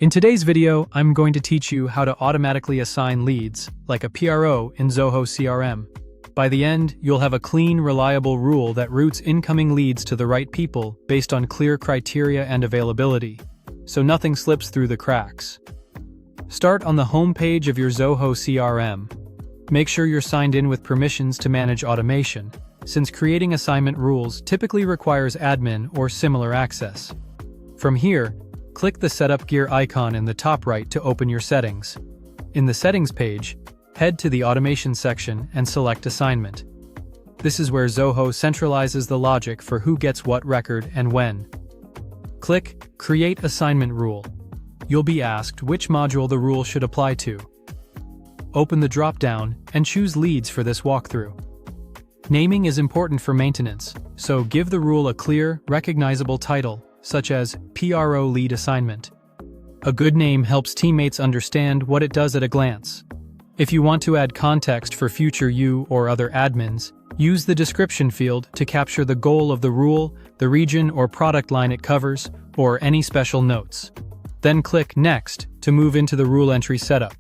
In today's video, I'm going to teach you how to automatically assign leads, like a PRO in Zoho CRM. By the end, you'll have a clean, reliable rule that routes incoming leads to the right people based on clear criteria and availability, so nothing slips through the cracks. Start on the home page of your Zoho CRM. Make sure you're signed in with permissions to manage automation, since creating assignment rules typically requires admin or similar access. From here, click the Setup Gear icon in the top right to open your settings. In the Settings page, head to the Automation section and select Assignment. This is where Zoho centralizes the logic for who gets what record and when. Click Create Assignment Rule. You'll be asked which module the rule should apply to. Open the drop-down and choose Leads for this walkthrough. Naming is important for maintenance, so give the rule a clear, recognizable title, such as PRO Lead Assignment. A good name helps teammates understand what it does at a glance. If you want to add context for future you or other admins, use the description field to capture the goal of the rule, the region or product line it covers, or any special notes. Then click Next to move into the rule entry setup.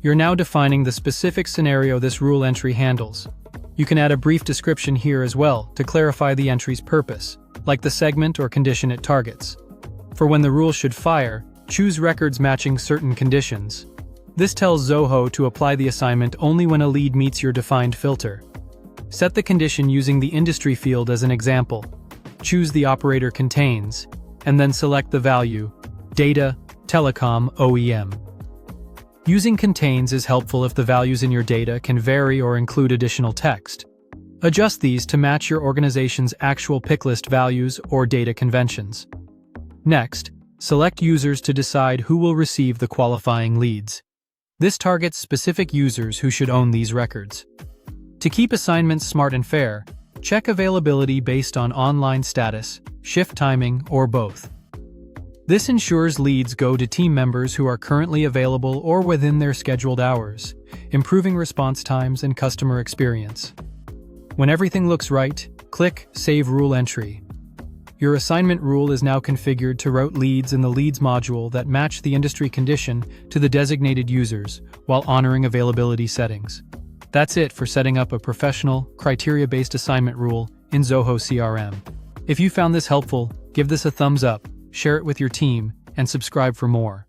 You're now defining the specific scenario this rule entry handles. You can add a brief description here as well to clarify the entry's purpose, like the segment or condition it targets. For when the rule should fire, choose records matching certain conditions. This tells Zoho to apply the assignment only when a lead meets your defined filter. Set the condition using the industry field as an example. Choose the operator contains, and then select the value, Data, Telecom, OEM. Using contains is helpful if the values in your data can vary or include additional text. Adjust these to match your organization's actual pick list values or data conventions. Next, select users to decide who will receive the qualifying leads. This targets specific users who should own these records. To keep assignments smart and fair, check availability based on online status, shift timing, or both. This ensures leads go to team members who are currently available or within their scheduled hours, improving response times and customer experience. When everything looks right, click Save Rule Entry. Your assignment rule is now configured to route leads in the Leads module that match the industry condition to the designated users while honoring availability settings. That's it for setting up a professional, criteria-based assignment rule in Zoho CRM. If you found this helpful, give this a thumbs up, share it with your team, and subscribe for more.